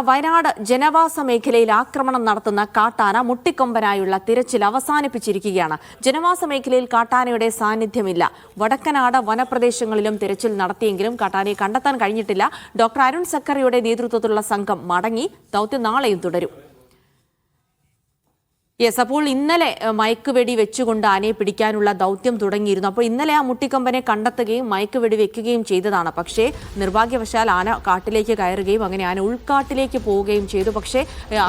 വയനാട് ജനവാസ മേഖലയിൽ ആക്രമണം നടത്തുന്ന കാട്ടാന മുട്ടിക്കൊമ്പനായുള്ള തിരച്ചിൽ അവസാനിപ്പിച്ചിരിക്കുകയാണ്. ജനവാസ മേഖലയിൽ കാട്ടാനയുടെ സാന്നിധ്യമില്ല. വടക്കനാട് വനപ്രദേശങ്ങളിലും തിരച്ചിൽ നടത്തിയെങ്കിലും കാട്ടാനയെ കണ്ടെത്താൻ കഴിഞ്ഞിട്ടില്ല. ഡോക്ടർ അരുൺ സക്കറിയുടെ നേതൃത്വത്തിലുള്ള സംഘം മടങ്ങി. ദൗത്യം നാളെയും തുടരും. അപ്പോൾ ഇന്നലെ മയക്കുവെടി വെച്ചുകൊണ്ട് ആനയെ പിടിക്കാനുള്ള ദൗത്യം തുടങ്ങിയിരുന്നു. അപ്പോൾ ഇന്നലെ ആ മുട്ടിക്കൊമ്പനെ കണ്ടെത്തുകയും മയക്കുവെടി വെക്കുകയും ചെയ്തതാണ്. പക്ഷേ നിർഭാഗ്യവശാൽ ആന കാട്ടിലേക്ക് കയറുകയും അങ്ങനെ ആന ഉൾക്കാട്ടിലേക്ക് പോവുകയും ചെയ്തു. പക്ഷേ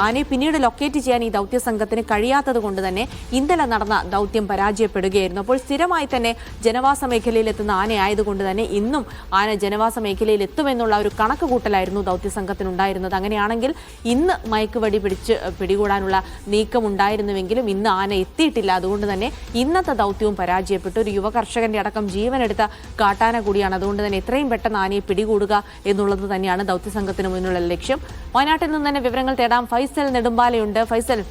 ആനയെ പിന്നീട് ലൊക്കേറ്റ് ചെയ്യാൻ ഈ ദൗത്യ സംഘത്തിന് കഴിയാത്തത് കൊണ്ട് തന്നെ ഇന്നലെ നടന്ന ദൗത്യം പരാജയപ്പെടുകയായിരുന്നു. അപ്പോൾ സ്ഥിരമായി തന്നെ ജനവാസ മേഖലയിൽ എത്തുന്ന ആനയായതുകൊണ്ട് തന്നെ ഇന്നും ആന ജനവാസ മേഖലയിൽ എത്തുമെന്നുള്ള ഒരു കണക്ക് കൂട്ടലായിരുന്നു ദൗത്യ സംഘത്തിനുണ്ടായിരുന്നത്. അങ്ങനെയാണെങ്കിൽ ഇന്ന് മയക്കുവെടി പിടികൂടാനുള്ള നീക്കമുണ്ടായിരുന്നു െങ്കിലും ഇന്ന് ആന എത്തിയിട്ടില്ല. അതുകൊണ്ട് തന്നെ ഇന്നത്തെ ദൗത്യവും പരാജയപ്പെട്ടു. ഒരു യുവ കർഷകന്റെ അടക്കം ജീവനെടുത്ത കാട്ടാന കൂടിയാണ്. അതുകൊണ്ട് തന്നെ എത്രയും പെട്ടെന്ന് ആനയെ പിടികൂടുക എന്നുള്ളത് തന്നെയാണ് ദൗത്യസംഘത്തിന് മുന്നിലുള്ള ലക്ഷ്യം. വയനാട്ടിൽ നിന്ന് തന്നെ വിവരങ്ങൾ തേടാം. ഫൈസൽ നെടുമ്പാലയുണ്ട്. ഫൈസൽ,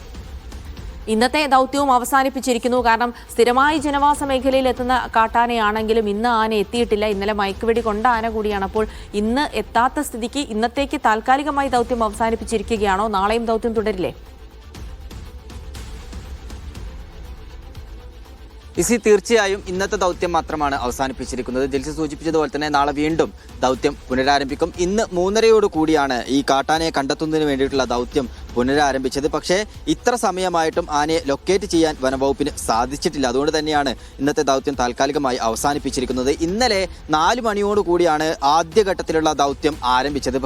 ഇന്നത്തെ ദൗത്യവും അവസാനിപ്പിച്ചിരിക്കുന്നു. കാരണം സ്ഥിരമായി ജനവാസ മേഖലയിൽ എത്തുന്ന കാട്ടാനയാണെങ്കിലും ഇന്ന് ആന എത്തിയിട്ടില്ല. ഇന്നലെ മയക്കുവെടി കൊണ്ട ആന കൂടിയാണ്. അപ്പോൾ ഇന്ന് എത്താത്ത സ്ഥിതിക്ക് ഇന്നത്തേക്ക് താൽക്കാലികമായി ദൗത്യം അവസാനിപ്പിച്ചിരിക്കുകയാണോ? നാളെയും ദൗത്യം തുടരില്ലേ? തീർച്ചയായും ഇന്നത്തെ ദൗത്യം മാത്രമാണ് അവസാനിപ്പിച്ചിരിക്കുന്നത്. ജിൽസി സൂചിപ്പിച്ചതുപോലെ തന്നെ നാളെ വീണ്ടും ദൗത്യം പുനരാരംഭിക്കും. ഇന്ന് 3:30 കൂടിയാണ് ഈ കാട്ടാനയെ കണ്ടെത്തുന്നതിന് വേണ്ടിയിട്ടുള്ള ദൗത്യം പുനരാരംഭിച്ചത്. പക്ഷേ ഇത്ര സമയമായിട്ടും ആനയെ ലൊക്കേറ്റ് ചെയ്യാൻ വനംവകുപ്പിന് സാധിച്ചിട്ടില്ല. അതുകൊണ്ട് തന്നെയാണ് ഇന്നത്തെ ദൗത്യം താൽക്കാലികമായി അവസാനിപ്പിച്ചിരിക്കുന്നത്. ഇന്നലെ 4 മണിയോടുകൂടിയാണ് ആദ്യഘട്ടത്തിലുള്ള ദൗത്യം ആരംഭിച്ചത്.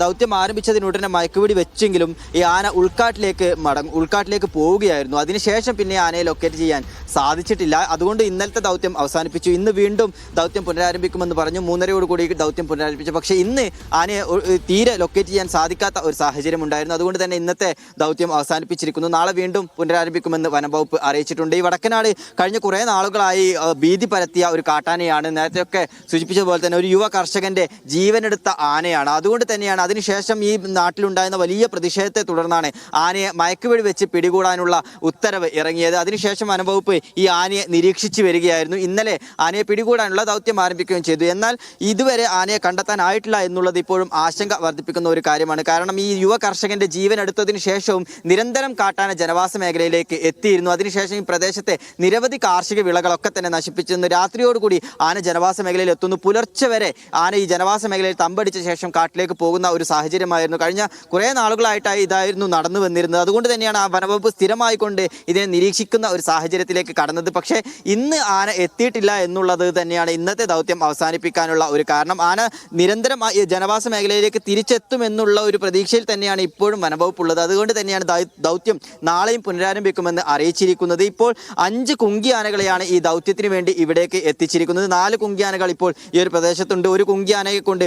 ദൗത്യം ആരംഭിച്ചതിനുടനെ മയക്കുവെടി വെച്ചെങ്കിലും ഈ ആന ഉൾക്കാട്ടിലേക്ക് പോവുകയായിരുന്നു. അതിനുശേഷം പിന്നെ ആനയെ ലൊക്കേറ്റ് ചെയ്യാൻ സാധിച്ചിട്ടില്ല. അതുകൊണ്ട് ഇന്നലത്തെ ദൗത്യം അവസാനിപ്പിച്ചു. ഇന്ന് വീണ്ടും ദൗത്യം പുനരാരംഭിക്കുമെന്ന് പറഞ്ഞു. 3:30 ദൗത്യം പുനരാരംഭിച്ചു. പക്ഷേ ഇന്ന് ആനയെ തീരെ ലൊക്കേറ്റ് ചെയ്യാൻ സാധിക്കാത്ത ഒരു സാഹചര്യം ഉണ്ടായിരുന്നു. അതുകൊണ്ട് തന്നെ ഇന്നത്തെ ദൗത്യം അവസാനിപ്പിച്ചിരിക്കുന്നു. നാളെ വീണ്ടും പുനരാരംഭിക്കുമെന്ന് വനംവകുപ്പ് അറിയിച്ചിട്ടുണ്ട്. ഈ വടക്കനാട് കഴിഞ്ഞ കുറേ നാളുകളായി ഭീതി പരത്തിയ ഒരു കാട്ടാനയാണ്. നേരത്തെയൊക്കെ സൂചിപ്പിച്ചതുപോലെ തന്നെ ഒരു യുവ കർഷകന്റെ ജീവനെടുത്ത ആനയാണ്. അതുകൊണ്ട് തന്നെയാണ് അതിനുശേഷം ഈ നാട്ടിലുണ്ടായിരുന്ന വലിയ പ്രതിഷേധത്തെ തുടർന്നാണ് ആനയെ മയക്കുവെടി വെച്ച് പിടികൂടാനുള്ള ഉത്തരവ് ഇറങ്ങിയത്. അതിനുശേഷം വനംവകുപ്പ് ഈ ആനയെ നിരീക്ഷിച്ചു വരികയായിരുന്നു. ഇന്നലെ ആനയെ പിടികൂടാനുള്ള ദൗത്യം ആരംഭിക്കുകയും ചെയ്തു. എന്നാൽ ഇതുവരെ ആനയെ കണ്ടെത്താനായിട്ടില്ല എന്നുള്ളത് ഇപ്പോഴും ആശങ്ക വർദ്ധിപ്പിക്കുന്ന ഒരു കാര്യമാണ്. കാരണം ഈ യുവ കർഷകന്റെ ജീവനെടുത്തതിന് ശേഷവും നിരന്തരം കാട്ടാന ജനവാസ മേഖലയിലേക്ക് എത്തിയിരുന്നു. അതിനുശേഷം ഈ പ്രദേശത്തെ നിരവധി കാർഷിക വിളകളൊക്കെ തന്നെ നശിപ്പിച്ചിരുന്നു. രാത്രിയോടുകൂടി ആന ജനവാസ മേഖലയിൽ എത്തുന്നു. പുലർച്ചെ വരെ ആന ഈ ജനവാസ മേഖലയിൽ തമ്പടിച്ച ശേഷം കാട്ടിലേക്ക് പോകുന്ന ഒരു സാഹചര്യമായിരുന്നു. കഴിഞ്ഞ കുറേ നാളുകളായിട്ടായി ഇതായിരുന്നു നടന്നു വന്നിരുന്നത്. അതുകൊണ്ട് തന്നെയാണ് ആ വനവകുപ്പ് സ്ഥിരമായിക്കൊണ്ട് ഇതിനെ നിരീക്ഷിക്കുന്ന ഒരു സാഹചര്യത്തിലേക്ക് കടന്നത്. പക്ഷേ ഇന്ന് ആന എത്തിയിട്ടില്ല എന്നുള്ളത് തന്നെയാണ് ഇന്നത്തെ ദൗത്യം അവസാനിപ്പിക്കാനുള്ള ഒരു കാരണം. ആന നിരന്തരം ജനവാസ മേഖലയിലേക്ക് തിരിച്ചെത്തുമെന്നുള്ള ഒരു പ്രതീക്ഷയിൽ തന്നെയാണ് ഇപ്പോഴും വനംവകുപ്പുള്ളത്. അതുകൊണ്ട് തന്നെയാണ് ദൗത്യം നാളെയും പുനരാരംഭിക്കുമെന്ന് അറിയിച്ചിരിക്കുന്നത്. ഇപ്പോൾ 5 കുങ്കിയാനകളെയാണ് ഈ ദൗത്യത്തിന് വേണ്ടി ഇവിടേക്ക് എത്തിച്ചിരിക്കുന്നത്. 4 കുങ്കിയാനകൾ ഇപ്പോൾ ഈ ഒരു പ്രദേശത്തുണ്ട്. ഒരു കുങ്കിയാനയെ കൊണ്ട്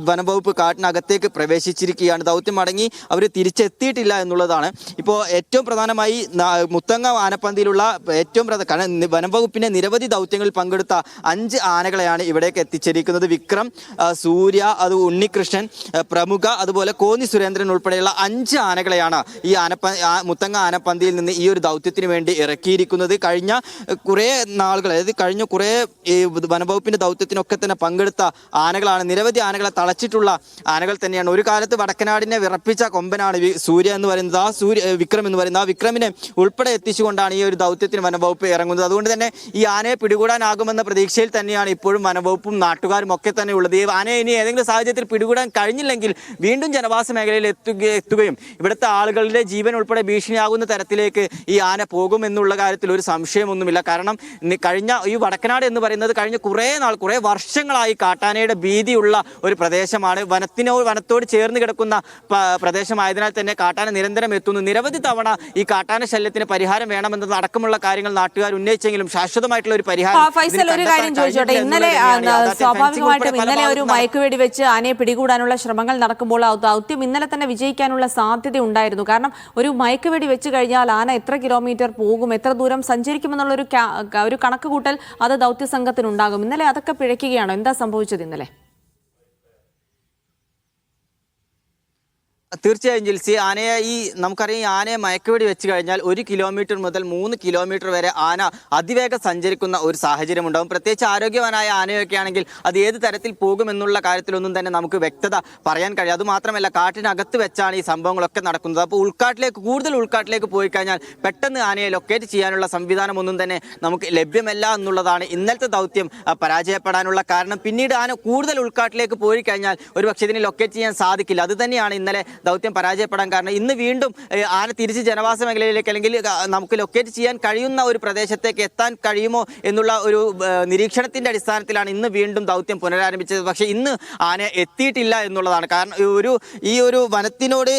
വനംവകുപ്പ് കാട്ടിനകത്തേക്ക് പ്രവേശിച്ചിരിക്കുകയാണ്. ദൗത്യം മടങ്ങി അവർ തിരിച്ചെത്തിയിട്ടില്ല എന്നുള്ളതാണ് ഇപ്പോൾ ഏറ്റവും പ്രധാനമായി മുത്തങ്ങ ആനപ്പന്തിയിലുള്ള വനംവകുപ്പിന്റെ നിരവധി ദൗത്യങ്ങളിൽ പങ്കെടുത്ത 5 ആനകളെയാണ് ഇവിടേക്ക് എത്തിച്ചിരിക്കുന്നത്. വിക്രം, സൂര്യ, അത് ഉണ്ണികൃഷ്ണൻ, പ്രമുഖ, അതുപോലെ കോന്നി സുരേന്ദ്രൻ ഉൾപ്പെടെയുള്ള 5 ആനകളെയാണ് ഈ മുത്തങ്ങ ആനപ്പന്തിയിൽ നിന്ന് ഈ ഒരു ദൗത്യത്തിന് വേണ്ടി ഇറക്കിയിരിക്കുന്നത്. കഴിഞ്ഞ കുറേ നാളുകൾ, അതായത് കഴിഞ്ഞ കുറേ ഈ വനംവകുപ്പിന്റെ ദൗത്യത്തിനൊക്കെ തന്നെ പങ്കെടുത്ത ആനകളാണ്. നിരവധി ആനകളെ തളച്ചിട്ടുള്ള ആനകൾ തന്നെയാണ്. ഒരു കാലത്ത് വടക്കനാടിനെ വിറപ്പിച്ച കൊമ്പനാണ് സൂര്യ എന്ന് പറയുന്നത്. വിക്രം എന്ന് പറയുന്നത് ആ വിക്രമിനെ ഉൾപ്പെടെ എത്തിച്ചുകൊണ്ടാണ് ഈ ഒരു ദൗത്യത്തിന് വനംവകുപ്പ് ഇറങ്ങുന്നത്. അതുകൊണ്ട് തന്നെ ഈ ആനയെ പിടികൂടാനാകുമെന്ന പ്രതീക്ഷയിൽ തന്നെയാണ് ഇപ്പോഴും വനംവകുപ്പും നാട്ടുകാരും ഒക്കെ തന്നെ ഉള്ളത്. ഈ ആനയെ ഇനി ഏതെങ്കിലും സാഹചര്യത്തിൽ പിടികൂടാൻ കഴിഞ്ഞില്ലെങ്കിൽ വീണ്ടും ജനവാസ മേഖലയിൽ എത്തുകയും ഇവിടുത്തെ ആളുകളുടെ ജീവൻ ഉൾപ്പെടെ ഭീഷണിയാകുന്ന തരത്തിലേക്ക് ഈ ആന പോകുമെന്നുള്ള കാര്യത്തിൽ ഒരു സംശയമൊന്നുമില്ല. കാരണം കഴിഞ്ഞ ഈ വടക്കനാട് എന്ന് പറയുന്നത് കഴിഞ്ഞ കുറേ വർഷങ്ങളായി കാട്ടാനയുടെ ഭീതിയുള്ള ഒരു പ്രദേശമാണ്. വനത്തോട് ചേർന്ന് കിടക്കുന്ന പ്രദേശമായതിനാൽ തന്നെ കാട്ടാന നിരന്തരം എത്തുന്നു. നിരവധി തവണ ഈ കാട്ടാന ശല്യത്തിന് പരിഹാരം വേണമെന്നത് അടക്കമുള്ള കാര്യങ്ങൾ നാട്ടുകാർ ഉന്നയിച്ചെങ്കിലും ശാശ്വതമായിട്ടുള്ള ഒരു പരിഹാരം. ഒരു കാര്യം ചോദിച്ചോട്ടെ, ഇന്നലെ സ്വാഭാവികമായിട്ടും ഇന്നലെ ഒരു മയക്കുവെടി വെച്ച് ആനയെ പിടികൂടാനുള്ള ശ്രമങ്ങൾ നടക്കുമ്പോൾ ദൗത്യം ഇന്നലെ തന്നെ വിജയിക്കാനുള്ള സാധ്യത ഉണ്ടായിരുന്നു. കാരണം ഒരു മയക്കുവെടി വെച്ച് കഴിഞ്ഞാൽ ആന എത്ര കിലോമീറ്റർ പോകും, എത്ര ദൂരം സഞ്ചരിക്കുമെന്നുള്ള ഒരു കണക്ക് കൂട്ടൽ അത് ദൗത്യ സംഘത്തിനുണ്ടാകും. ഇന്നലെ അതൊക്കെ പിഴയ്ക്കുകയാണോ? എന്താ സംഭവിച്ചത് ഇന്നലെ? തീർച്ചയായും ജിൽസി, ആനയെ നമുക്കറിയാം ഈ ആനയെ മയക്കുവെടി വെച്ച് കഴിഞ്ഞാൽ 1 കിലോമീറ്റർ മുതൽ 3 കിലോമീറ്റർ വരെ ആന അതിവേഗം സഞ്ചരിക്കുന്ന ഒരു സാഹചര്യം ഉണ്ടാകും. പ്രത്യേകിച്ച് ആരോഗ്യവാനായ ആനയൊക്കെ ആണെങ്കിൽ അത് ഏത് തരത്തിൽ പോകുമെന്നുള്ള കാര്യത്തിലൊന്നും തന്നെ നമുക്ക് വ്യക്തത പറയാൻ കഴിയും. അതുമാത്രമല്ല, കാട്ടിനകത്ത് വെച്ചാണ് ഈ സംഭവങ്ങളൊക്കെ നടക്കുന്നത്. അപ്പോൾ കൂടുതൽ ഉൾക്കാട്ടിലേക്ക് പോയി കഴിഞ്ഞാൽ പെട്ടെന്ന് ആനയെ ലൊക്കേറ്റ് ചെയ്യാനുള്ള സംവിധാനമൊന്നും തന്നെ നമുക്ക് ലഭ്യമല്ല എന്നുള്ളതാണ് ഇന്നലത്തെ ദൗത്യം പരാജയപ്പെടാനുള്ള കാരണം. പിന്നീട് ആന കൂടുതൽ ഉൾക്കാട്ടിലേക്ക് പോയി കഴിഞ്ഞാൽ ഒരുപക്ഷെ ഇതിനെ ലൊക്കേറ്റ് ചെയ്യാൻ സാധിക്കില്ല. അത് തന്നെയാണ് ഇന്നലെ ദൗത്യം പരാജയപ്പെടാൻ കാരണം. ഇന്ന് വീണ്ടും ആന തിരിച്ച് ജനവാസ മേഖലയിലേക്ക് അല്ലെങ്കിൽ നമുക്ക് ലൊക്കേറ്റ് ചെയ്യാൻ കഴിയുന്ന ഒരു പ്രദേശത്തേക്ക് എത്താൻ കഴിയുമോ എന്നുള്ള ഒരു നിരീക്ഷണത്തിന്റെ അടിസ്ഥാനത്തിലാണ് ഇന്ന് വീണ്ടും ദൗത്യം പുനരാരംഭിച്ചത്. പക്ഷേ ഇന്ന് ആന എത്തിയിട്ടില്ല എന്നുള്ളതാണ് കാരണം. ഈ ഒരു വനത്തിനോട്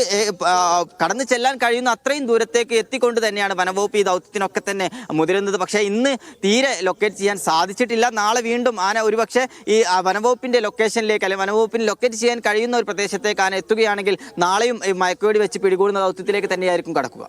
കടന്നു ചെല്ലാൻ കഴിയുന്ന അത്രയും ദൂരത്തേക്ക് എത്തിക്കൊണ്ട് തന്നെയാണ് വനംവകുപ്പ് ഈ ദൗത്യത്തിനൊക്കെ തന്നെ മുതിരുന്നത്. പക്ഷേ ഇന്ന് തീരെ ലൊക്കേറ്റ് ചെയ്യാൻ സാധിച്ചിട്ടില്ല. നാളെ വീണ്ടും ആന ഒരുപക്ഷെ ഈ വനംവകുപ്പിന്റെ ലൊക്കേഷനിലേക്ക് അല്ലെങ്കിൽ വനംവകുപ്പിന് ലൊക്കേറ്റ് ചെയ്യാൻ കഴിയുന്ന ഒരു പ്രദേശത്തേക്ക് ആന എത്തുകയാണെങ്കിൽ നാളെയും മയക്കുവെടി വെച്ച് പിടികൂടുന്ന ദൗത്യത്തിലേക്ക് തന്നെയായിരിക്കും കടക്കുക.